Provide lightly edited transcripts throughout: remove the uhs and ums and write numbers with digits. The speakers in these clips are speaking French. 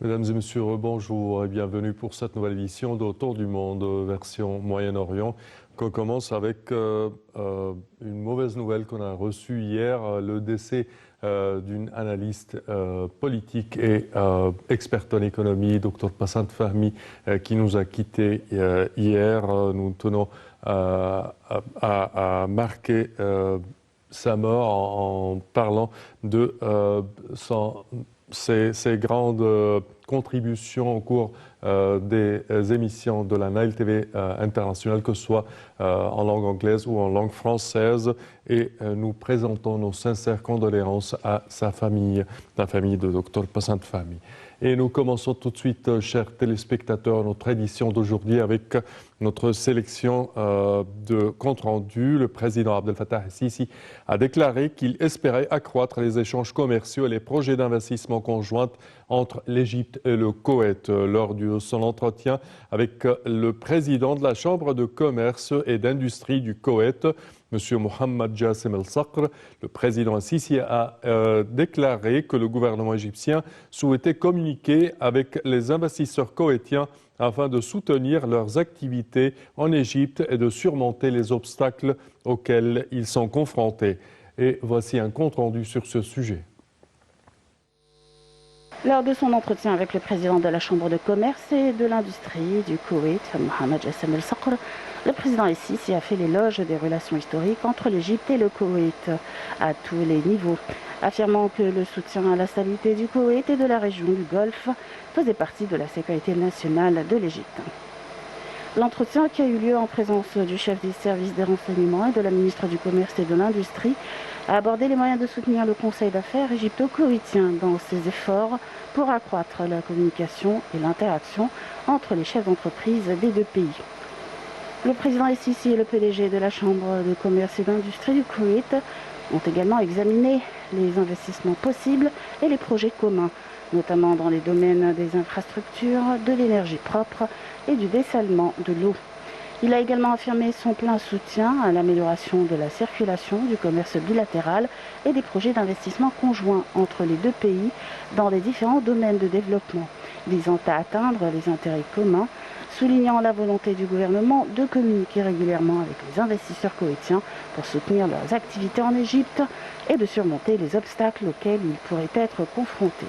Mesdames et messieurs, bonjour et bienvenue pour cette nouvelle édition d'Autour du monde, version Moyen-Orient, qu'on commence avec une mauvaise nouvelle qu'on a reçue hier, le décès d'une analyste politique et experte en économie, Dr Passant Fahmy, qui nous a quittés hier. Nous tenons à marquer sa mort en parlant de ses grandes contributions au cours des émissions de la Nile TV internationale, que ce soit en langue anglaise ou en langue française. Et nous présentons nos sincères condoléances à sa famille, la famille de Dr Passant Fahmy. Et nous commençons tout de suite, chers téléspectateurs, notre édition d'aujourd'hui avec notre sélection de compte rendu. Le président Abdel Fattah el-Sisi a déclaré qu'il espérait accroître les échanges commerciaux et les projets d'investissement conjoints entre l'Égypte et le Koweït. Lors de son entretien avec le président de la Chambre de commerce et d'industrie du Koweït, M. Mohamed Jassim El-Sakr, le président el-Sisi a déclaré que le gouvernement égyptien souhaitait communiquer avec les investisseurs koweïtiens afin de soutenir leurs activités en Égypte et de surmonter les obstacles auxquels ils sont confrontés. Et voici un compte-rendu sur ce sujet. Lors de son entretien avec le président de la Chambre de commerce et de l'industrie du Koweït, Mohamed Jassim El-Sakr, le président el-Sisi a fait l'éloge des relations historiques entre l'Égypte et le Koweït à tous les niveaux, affirmant que le soutien à la stabilité du Koweït et de la région du Golfe faisait partie de la sécurité nationale de l'Égypte. L'entretien, qui a eu lieu en présence du chef des services des renseignements et de la ministre du Commerce et de l'Industrie, a abordé les moyens de soutenir le Conseil d'affaires égypto-koweïtien dans ses efforts pour accroître la communication et l'interaction entre les chefs d'entreprise des deux pays. Le président el-Sisi et le PDG de la Chambre de commerce et d'industrie du Koweït ont également examiné les investissements possibles et les projets communs, notamment dans les domaines des infrastructures, de l'énergie propre et du dessalement de l'eau. Il a également affirmé son plein soutien à l'amélioration de la circulation, du commerce bilatéral et des projets d'investissement conjoints entre les deux pays dans les différents domaines de développement, visant à atteindre les intérêts communs, soulignant la volonté du gouvernement de communiquer régulièrement avec les investisseurs koweïtiens pour soutenir leurs activités en Égypte et de surmonter les obstacles auxquels ils pourraient être confrontés.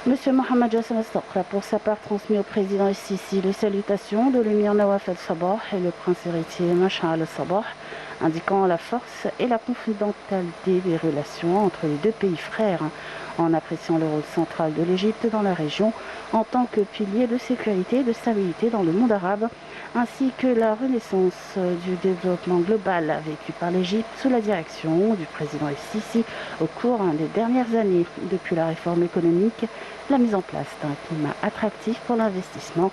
M. Mohamed Jassim El-Sakr a pour sa part transmis au président el-Sisi les salutations de l'émir Nawaf El-Sabah et le prince héritier Mash'al El-Sabah, indiquant la force et la confidentialité des relations entre les deux pays frères, en appréciant le rôle central de l'Égypte dans la région en tant que pilier de sécurité et de stabilité dans le monde arabe, ainsi que la renaissance du développement global vécu par l'Égypte sous la direction du président el-Sisi au cours des dernières années, depuis la réforme économique, la mise en place d'un climat attractif pour l'investissement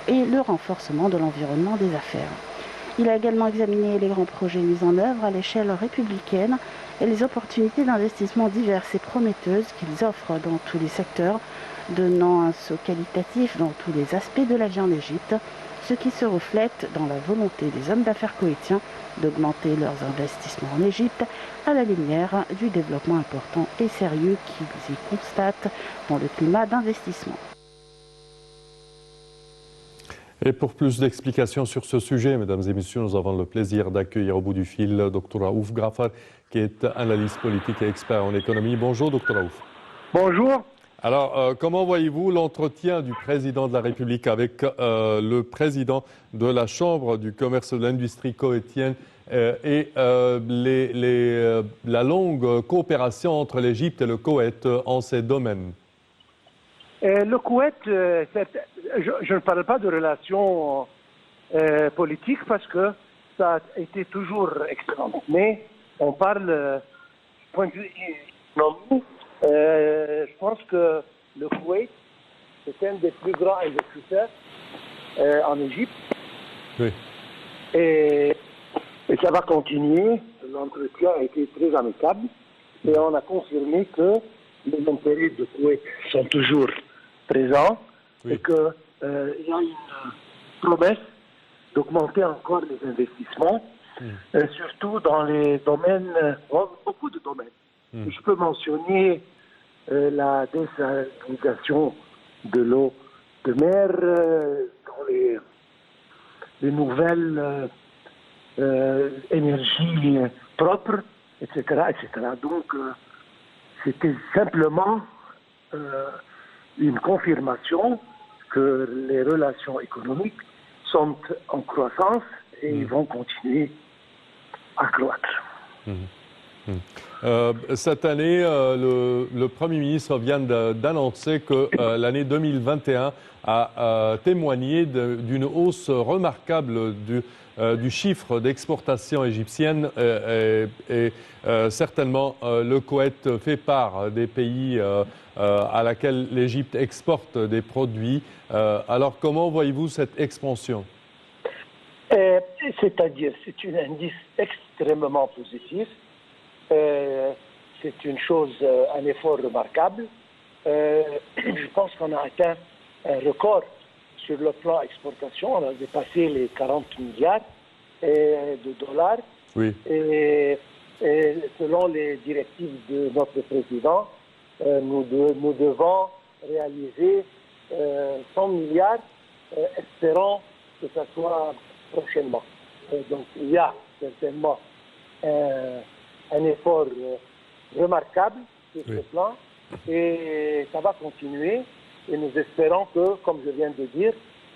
et le renforcement de l'environnement des affaires. Il a également examiné les grands projets mis en œuvre à l'échelle républicaine et les opportunités d'investissement diverses et prometteuses qu'ils offrent dans tous les secteurs, donnant un saut qualitatif dans tous les aspects de la vie en Égypte, ce qui se reflète dans la volonté des hommes d'affaires koweïtiens d'augmenter leurs investissements en Égypte à la lumière du développement important et sérieux qu'ils y constatent dans le climat d'investissement. Et pour plus d'explications sur ce sujet, mesdames et messieurs, nous avons le plaisir d'accueillir au bout du fil Dr Raouf Ghafar, qui est analyste politique et expert en économie. Bonjour, Dr Raouf. Bonjour. Alors, comment voyez-vous l'entretien du président de la République avec le président de la Chambre du commerce et de l'industrie koweïtienne et la longue coopération entre l'Égypte et le Koweït en ces domaines? Le Koweït, je ne parle pas de relations politiques parce que ça a été toujours excellent. Mais on parle du point de vue économique. Je pense que le Koweït est un des plus grands investisseurs en Égypte. Oui. Et ça va continuer. L'entretien a été très amicable et on a confirmé que les intérêts de Koweït sont toujours présents, oui, et qu'il y a une promesse d'augmenter encore les investissements, surtout dans les domaines, beaucoup de domaines. Je peux mentionner la désalination de l'eau de mer, dans les nouvelles énergies propres, etc., etc. Donc, c'était simplement une confirmation que les relations économiques sont en croissance et vont continuer à croître. Cette année, le Premier ministre vient d'annoncer que l'année 2021 a témoigné d'une hausse remarquable du chiffre d'exportation égyptienne et certainement le Koweït fait part des pays à laquelle l'Égypte exporte des produits. Alors comment voyez-vous cette expansion? C'est-à-dire, c'est un indice extrêmement positif. C'est une chose, un effort remarquable. Je pense qu'on a atteint un record sur le plan exportation. On a dépassé les 40 milliards de dollars. Oui. Et selon les directives de notre président, nous devons réaliser 100 milliards, espérons que ça soit prochainement. Donc il y a certainement un effort remarquable sur ce plan et ça va continuer et nous espérons que, comme je viens de dire,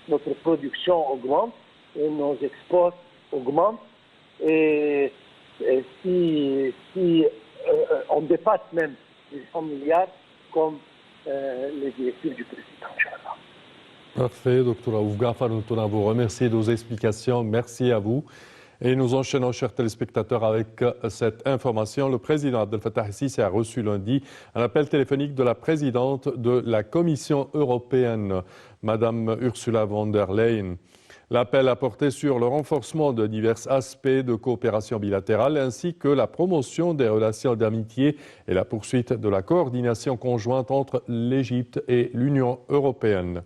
notre production augmente et nos exports augmentent et si on dépasse même les 100 milliards comme les directives du président. Parfait, Dr Raouf Ghafar, nous tenons à vous remercier de vos explications. Merci à vous. Et nous enchaînons, chers téléspectateurs, avec cette information. Le président Abdel Fattah el-Sisi a reçu lundi un appel téléphonique de la présidente de la Commission européenne, Madame Ursula von der Leyen. L'appel a porté sur le renforcement de divers aspects de coopération bilatérale ainsi que la promotion des relations d'amitié et la poursuite de la coordination conjointe entre l'Égypte et l'Union européenne.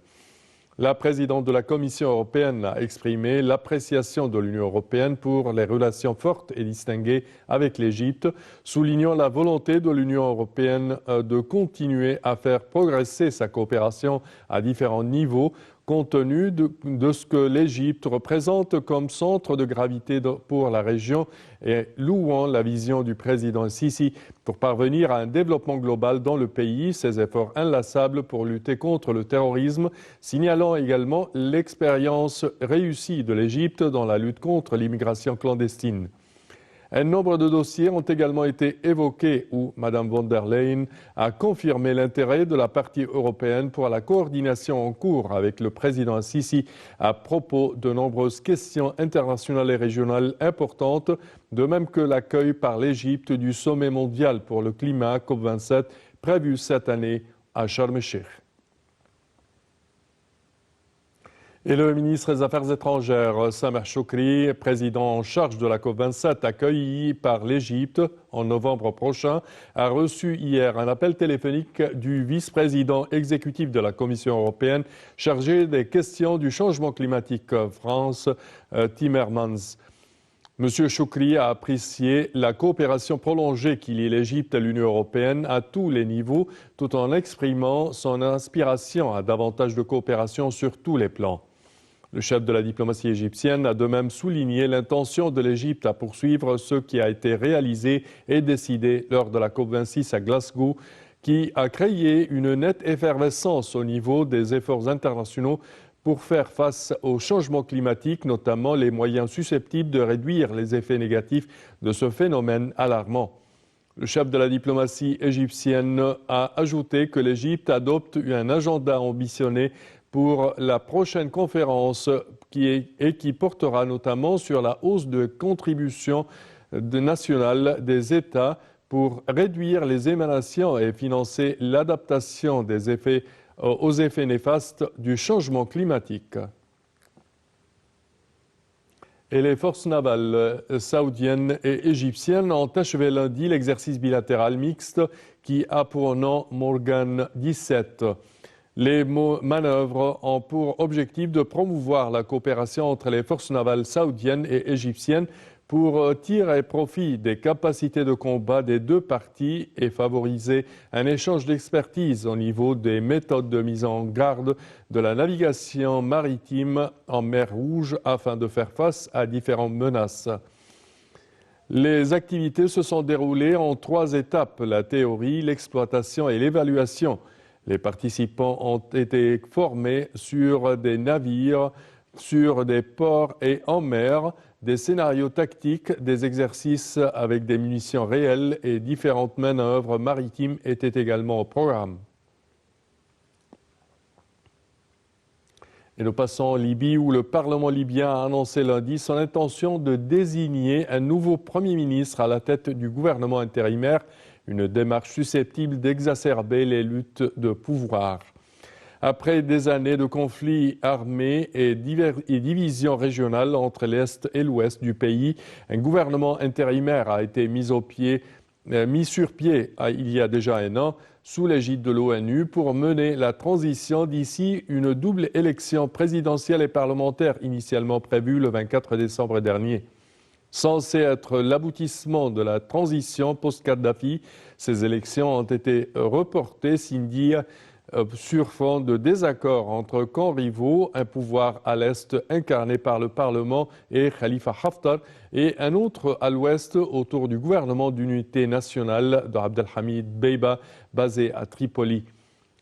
La présidente de la Commission européenne a exprimé l'appréciation de l'Union européenne pour les relations fortes et distinguées avec l'Égypte, soulignant la volonté de l'Union européenne de continuer à faire progresser sa coopération à différents niveaux, compte tenu de ce que l'Égypte représente comme centre de gravité pour la région et louant la vision du président Sisi pour parvenir à un développement global dans le pays, ses efforts inlassables pour lutter contre le terrorisme, signalant également l'expérience réussie de l'Égypte dans la lutte contre l'immigration clandestine. Un nombre de dossiers ont également été évoqués où Mme von der Leyen a confirmé l'intérêt de la partie européenne pour la coordination en cours avec le président Sisi à propos de nombreuses questions internationales et régionales importantes, de même que l'accueil par l'Égypte du sommet mondial pour le climat COP27 prévu cette année à Sharm el-Sheikh. Et le ministre des Affaires étrangères, Sameh Shoukry, président en charge de la COP27, accueilli par l'Égypte en novembre prochain, a reçu hier un appel téléphonique du vice-président exécutif de la Commission européenne chargé des questions du changement climatique, Frans Timmermans. Monsieur Shoukry a apprécié la coopération prolongée qui lie l'Égypte et l'Union européenne à tous les niveaux, tout en exprimant son aspiration à davantage de coopération sur tous les plans. Le chef de la diplomatie égyptienne a de même souligné l'intention de l'Égypte à poursuivre ce qui a été réalisé et décidé lors de la COP26 à Glasgow, qui a créé une nette effervescence au niveau des efforts internationaux pour faire face au changement climatique, notamment les moyens susceptibles de réduire les effets négatifs de ce phénomène alarmant. Le chef de la diplomatie égyptienne a ajouté que l'Égypte adopte un agenda ambitionné pour la prochaine conférence qui portera notamment sur la hausse de contributions nationales des États pour réduire les émanations et financer l'adaptation des effets aux effets néfastes du changement climatique. Et les forces navales saoudiennes et égyptiennes ont achevé lundi l'exercice bilatéral mixte qui a pour nom Morgan 17. Les manœuvres ont pour objectif de promouvoir la coopération entre les forces navales saoudiennes et égyptiennes pour tirer profit des capacités de combat des deux parties et favoriser un échange d'expertise au niveau des méthodes de mise en garde de la navigation maritime en mer Rouge afin de faire face à différentes menaces. Les activités se sont déroulées en 3 étapes, la théorie, l'exploitation et l'évaluation. Les participants ont été formés sur des navires, sur des ports et en mer, des scénarios tactiques, des exercices avec des munitions réelles et différentes manœuvres maritimes étaient également au programme. Et nous passons en Libye où le Parlement libyen a annoncé lundi son intention de désigner un nouveau Premier ministre à la tête du gouvernement intérimaire, une démarche susceptible d'exacerber les luttes de pouvoir. Après des années de conflits armés et divisions régionales entre l'Est et l'Ouest du pays, un gouvernement intérimaire a été mis sur pied il y a déjà un an sous l'égide de l'ONU pour mener la transition d'ici une double élection présidentielle et parlementaire initialement prévue le 24 décembre dernier. Censé être l'aboutissement de la transition post-Kadhafi, ces élections ont été reportées sur fond de désaccords entre camps rivaux, un pouvoir à l'Est incarné par le Parlement et Khalifa Haftar, et un autre à l'Ouest autour du gouvernement d'unité nationale d'Abdelhamid Dbeiba, basé à Tripoli.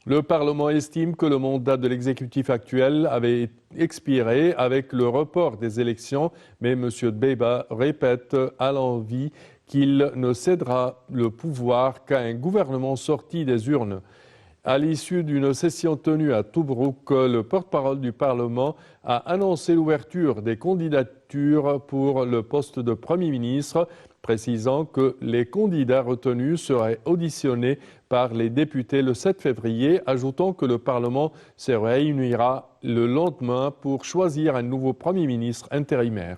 Le Parlement estime que le mandat de l'exécutif actuel avait expiré avec le report des élections, mais M. Dbeiba répète à l'envi qu'il ne cédera le pouvoir qu'à un gouvernement sorti des urnes. À l'issue d'une session tenue à Tobrouk, le porte-parole du Parlement a annoncé l'ouverture des candidatures pour le poste de Premier ministre, précisant que les candidats retenus seraient auditionnés par les députés le 7 février, ajoutant que le Parlement se réunira le lendemain pour choisir un nouveau Premier ministre intérimaire.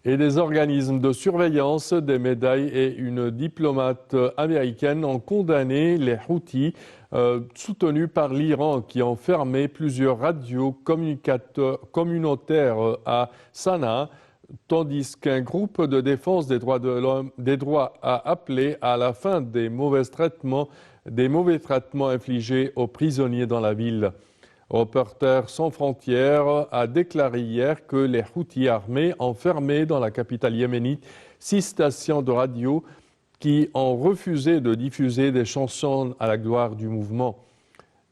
Et des organismes de surveillance, des médailles et une diplomate américaine ont condamné les Houthis soutenus par l'Iran qui ont fermé plusieurs radios communautaires à Sanaa, tandis qu'un groupe de défense des droits de l'homme a appelé à la fin des mauvais traitements infligés aux prisonniers dans la ville. Reporters sans frontières a déclaré hier que les Houthis armés ont fermé dans la capitale yéménite 6 stations de radio qui ont refusé de diffuser des chansons à la gloire du mouvement.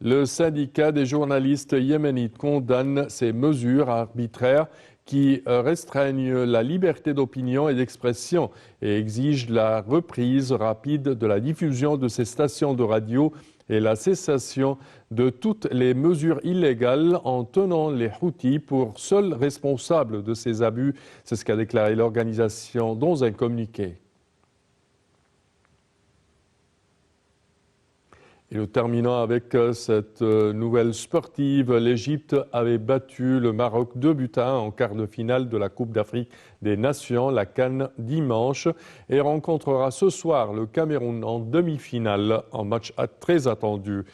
Le syndicat des journalistes yéménites condamne ces mesures arbitraires qui restreignent la liberté d'opinion et d'expression et exige la reprise rapide de la diffusion de ces stations de radio et la cessation de toutes les mesures illégales en tenant les Houthis pour seuls responsables de ces abus. C'est ce qu'a déclaré l'organisation dans un communiqué. Et nous terminons avec cette nouvelle sportive. L'Égypte avait battu le Maroc 2-1 en quart de finale de la Coupe d'Afrique des Nations, la CAN, dimanche, et rencontrera ce soir le Cameroun en demi-finale, un match très attendu.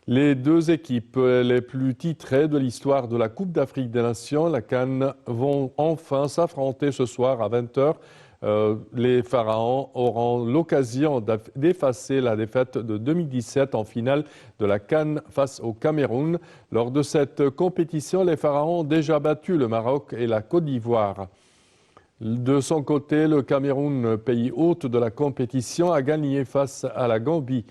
Les deux équipes les plus titrées de l'histoire de la Coupe d'Afrique des Nations, la CAN, vont enfin s'affronter ce soir à 20h. Les Pharaons auront l'occasion d'effacer la défaite de 2017 en finale de la CAN face au Cameroun. Lors de cette compétition, les Pharaons ont déjà battu le Maroc et la Côte d'Ivoire. De son côté, le Cameroun, pays hôte de la compétition, a gagné face à la Gambie.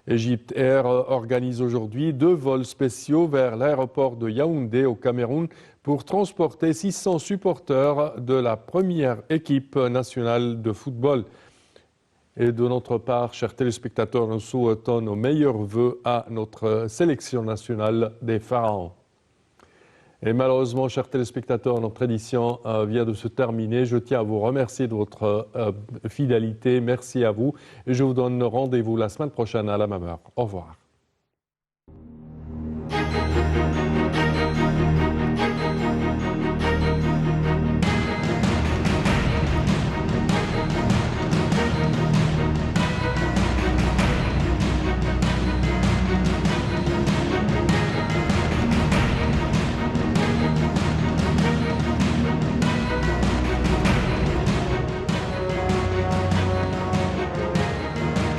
Egypt Air organise aujourd'hui 2 vols spéciaux vers l'aéroport de Yaoundé au Cameroun pour transporter 600 supporters de la première équipe nationale de football. Et de notre part, chers téléspectateurs, nous souhaitons nos meilleurs vœux à notre sélection nationale des Pharaons. Et malheureusement, chers téléspectateurs, notre édition vient de se terminer. Je tiens à vous remercier de votre fidélité. Merci à vous. Et je vous donne rendez-vous la semaine prochaine à la même heure. Au revoir.